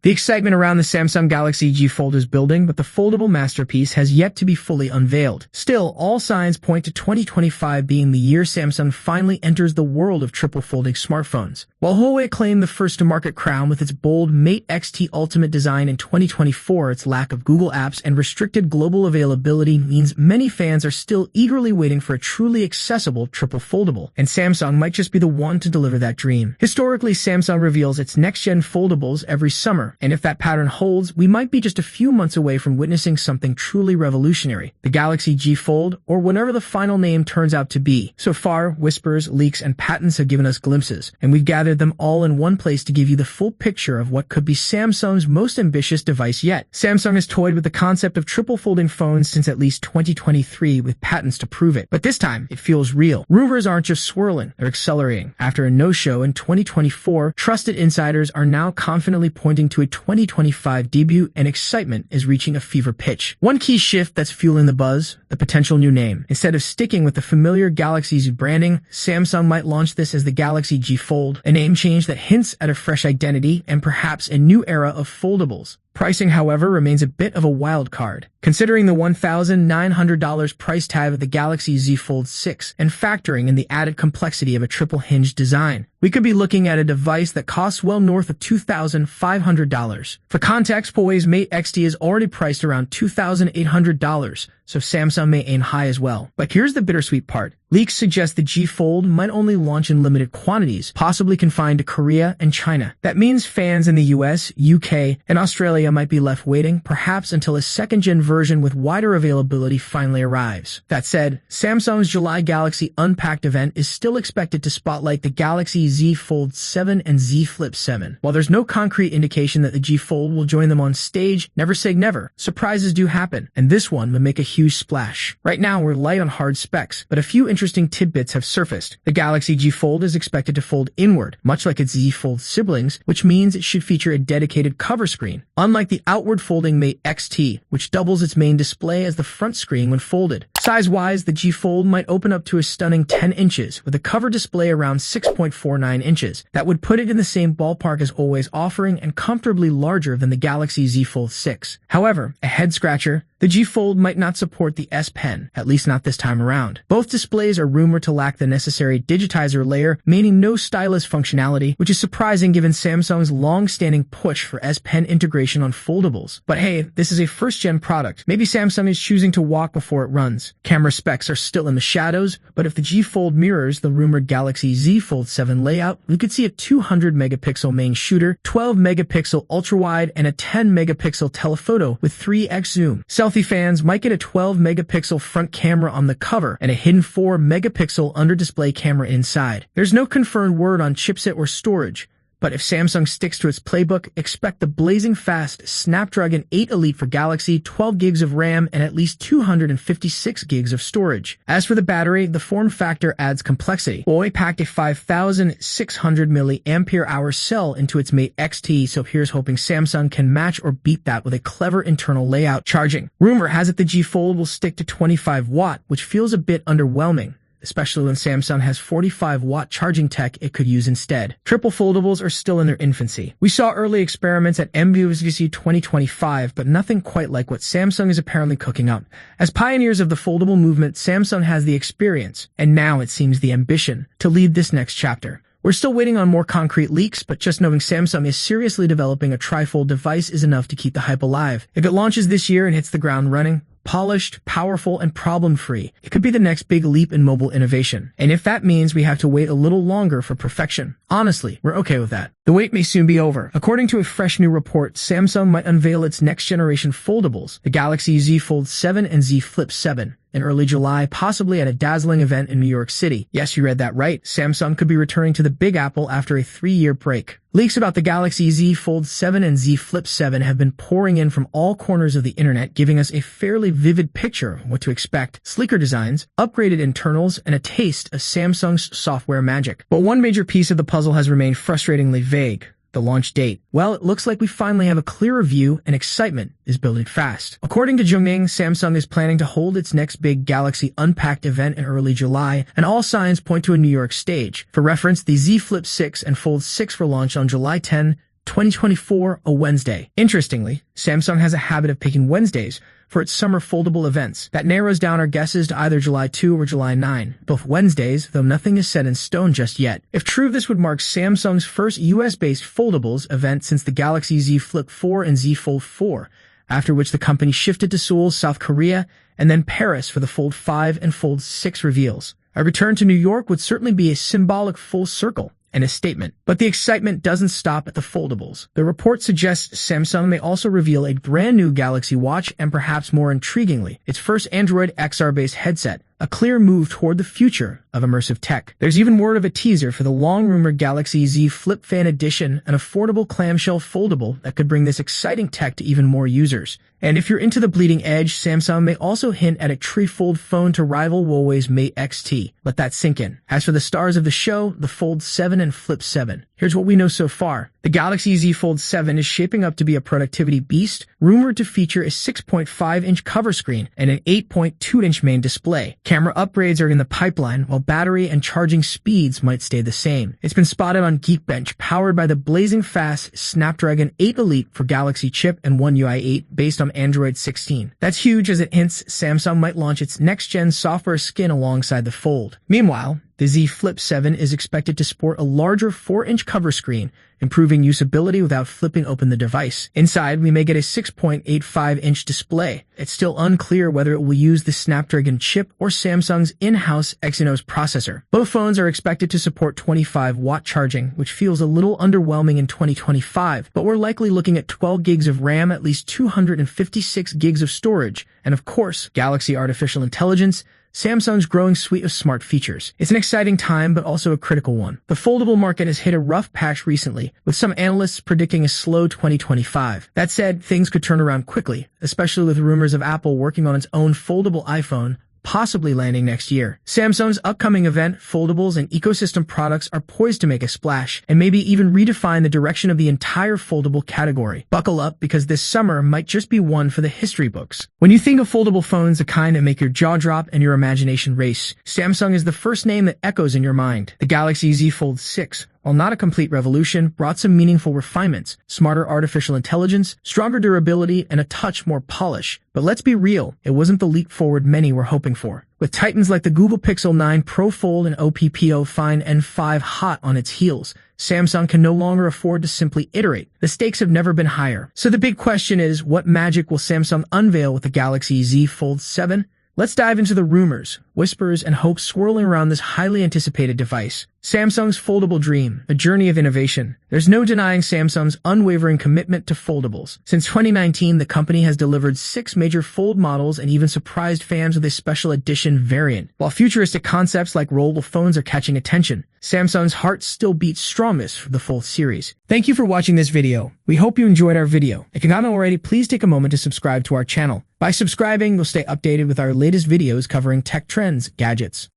The excitement around the Samsung Galaxy Z Fold is building, but the foldable masterpiece has yet to be fully unveiled. Still, all signs point to 2025 being the year Samsung finally enters the world of triple-folding smartphones. While Huawei claimed the first-to-market crown with its bold Mate X-T Ultimate design in 2024, its lack of Google apps and restricted global availability means many fans are still eagerly waiting for a truly accessible triple-foldable, and Samsung might just be the one to deliver that dream. Historically, Samsung reveals its next-gen foldables every summer, and if that pattern holds, we might be just a few months away from witnessing something truly revolutionary. The Galaxy Z Fold, or whatever the final name turns out to be. So far, whispers, leaks, and patents have given us glimpses, and we've gathered them all in one place to give you the full picture of what could be Samsung's most ambitious device yet. Samsung has toyed with the concept of triple-folding phones since at least 2023 with patents to prove it, but this time, it feels real. Rumors aren't just swirling, they're accelerating. After a no-show in 2024, trusted insiders are now confidently pointing to a 2025 debut, and excitement is reaching a fever pitch. One key shift that's fueling the buzz, the potential new name. Instead of sticking with the familiar Galaxy Z branding, Samsung might launch this as the Galaxy Z Fold, a name change that hints at a fresh identity and perhaps a new era of foldables. Pricing, however, remains a bit of a wild card. Considering the $1,900 price tag of the Galaxy Z Fold 6 and factoring in the added complexity of a triple-hinged design, we could be looking at a device that costs well north of $2,500. For context, Huawei's Mate X-T is already priced around $2,800, so Samsung may aim high as well. But here's the bittersweet part. Leaks suggest the Z Fold might only launch in limited quantities, possibly confined to Korea and China. That means fans in the US, UK, and Australia might be left waiting, perhaps until a second-gen version with wider availability finally arrives. That said, Samsung's July Galaxy Unpacked event is still expected to spotlight the Galaxy Z Fold 7 and Z Flip 7. While there's no concrete indication that the Z Fold will join them on stage, never say never. Surprises do happen, and this one would make a huge splash. Right now, we're light on hard specs, but a few interesting tidbits have surfaced. The Galaxy Z Fold is expected to fold inward, much like its Z Fold siblings, which means it should feature a dedicated cover screen, unlike the outward folding Mate X-T, which doubles its main display as the front screen when folded. Size-wise, the Z Fold might open up to a stunning 10 inches, with a cover display around 6.49 inches. That would put it in the same ballpark as Huawei's offering and comfortably larger than the Galaxy Z Fold 6. However, a head-scratcher, the Z Fold might not support the S Pen, at least not this time around. Both displays are rumored to lack the necessary digitizer layer, meaning no stylus functionality, which is surprising given Samsung's long-standing push for S Pen integration on foldables. But hey, this is a first-gen product. Maybe Samsung is choosing to walk before it runs. Camera specs are still in the shadows, but if the Z Fold mirrors the rumored Galaxy Z Fold 7 layout, we could see a 200-megapixel main shooter, 12-megapixel ultra-wide, and a 10-megapixel telephoto with 3x zoom. Selfie fans might get a 12-megapixel front camera on the cover and a hidden 4-megapixel under-display camera inside. There's no confirmed word on chipset or storage, but if Samsung sticks to its playbook, expect the blazing fast Snapdragon 8 Elite for Galaxy, 12 gigs of RAM, and at least 256 gigs of storage. As for the battery, the form factor adds complexity. Huawei packed a 5,600 mAh cell into its Mate X-T, so here's hoping Samsung can match or beat that with a clever internal layout. Charging. Rumor has it the Z Fold will stick to 25 watt, which feels a bit underwhelming, especially when Samsung has 45-watt charging tech it could use instead. Triple foldables are still in their infancy. We saw early experiments at MWC 2025, but nothing quite like what Samsung is apparently cooking up. As pioneers of the foldable movement, Samsung has the experience, and now it seems the ambition, to lead this next chapter. We're still waiting on more concrete leaks, but just knowing Samsung is seriously developing a trifold device is enough to keep the hype alive. If it launches this year and hits the ground running, polished, powerful, and problem-free, it could be the next big leap in mobile innovation. And if that means we have to wait a little longer for perfection, honestly, we're okay with that. The wait may soon be over. According to a fresh new report, Samsung might unveil its next-generation foldables, the Galaxy Z Fold 7 and Z Flip 7, in early July, possibly at a dazzling event in New York City. Yes, you read that right. Samsung could be returning to the Big Apple after a 3-year break. Leaks about the Galaxy Z Fold 7 and Z Flip 7 have been pouring in from all corners of the internet, giving us a fairly vivid picture of what to expect. Sleeker designs, upgraded internals, and a taste of Samsung's software magic. But one major piece of the puzzle has remained frustratingly vague: the launch date. Well, it looks like we finally have a clearer view, and excitement is building fast. According to Jungming, Samsung is planning to hold its next big Galaxy Unpacked event in early July, and all signs point to a New York stage. For reference, the Z Flip 6 and Fold 6 were launched on July 10, 2024, a Wednesday. Interestingly, Samsung has a habit of picking Wednesdays for its summer foldable events. That narrows down our guesses to either July 2 or July 9, both Wednesdays, though nothing is set in stone just yet. If true, this would mark Samsung's first US-based foldables event since the Galaxy Z Flip 4 and Z Fold 4, after which the company shifted to Seoul, South Korea, and then Paris for the Fold 5 and Fold 6 reveals. A return to New York would certainly be a symbolic full circle and a statement. But the excitement doesn't stop at the foldables. The report suggests Samsung may also reveal a brand new Galaxy Watch and perhaps more intriguingly, its first Android XR-based headset, a clear move toward the future of immersive tech. There's even word of a teaser for the long-rumored Galaxy Z Flip Fan Edition, an affordable clamshell foldable that could bring this exciting tech to even more users. And if you're into the bleeding edge, Samsung may also hint at a trifold phone to rival Huawei's Mate X-T. Let that sink in. As for the stars of the show, the Fold 7 and Flip 7. Here's what we know so far. The Galaxy Z Fold 7 is shaping up to be a productivity beast, rumored to feature a 6.5-inch cover screen and an 8.2-inch main display. Camera upgrades are in the pipeline, while battery and charging speeds might stay the same. It's been spotted on Geekbench, powered by the blazing fast Snapdragon 8 Elite for Galaxy chip and One UI 8 based on Android 16. That's huge, as it hints Samsung might launch its next-gen software skin alongside the Fold. Meanwhile, the Z Flip 7 is expected to sport a larger 4-inch cover screen, improving usability without flipping open the device. Inside, we may get a 6.85-inch display. It's still unclear whether it will use the Snapdragon chip or Samsung's in-house Exynos processor. Both phones are expected to support 25-watt charging, which feels a little underwhelming in 2025, but we're likely looking at 12 gigs of RAM, at least 256 gigs of storage, and of course, Galaxy Artificial Intelligence, Samsung's growing suite of smart features. It's an exciting time, but also a critical one. The foldable market has hit a rough patch recently, with some analysts predicting a slow 2025. That said, things could turn around quickly, especially with rumors of Apple working on its own foldable iPhone, possibly landing next year. Samsung's upcoming event, foldables, and ecosystem products are poised to make a splash, and maybe even redefine the direction of the entire foldable category. Buckle up, because this summer might just be one for the history books. When you think of foldable phones, the kind that make your jaw drop and your imagination race, Samsung is the first name that echoes in your mind. The Galaxy Z Fold 6, while not a complete revolution, brought some meaningful refinements, smarter artificial intelligence, stronger durability, and a touch more polish. But let's be real, it wasn't the leap forward many were hoping for. With titans like the Google Pixel 9 Pro Fold and Oppo Find N5 hot on its heels, Samsung can no longer afford to simply iterate. The stakes have never been higher. So the big question is, what magic will Samsung unveil with the Galaxy Z Fold 7? Let's dive into the rumors, whispers, and hopes swirling around this highly anticipated device. Samsung's foldable dream, a journey of innovation. There's no denying Samsung's unwavering commitment to foldables. Since 2019, the company has delivered 6 major fold models and even surprised fans with a special edition variant. While futuristic concepts like rollable phones are catching attention, Samsung's heart still beats strongest for the Fold series. Thank you for watching this video. We hope you enjoyed our video. If you haven't already, please take a moment to subscribe to our channel. By subscribing, you'll stay updated with our latest videos covering tech trends, gadgets,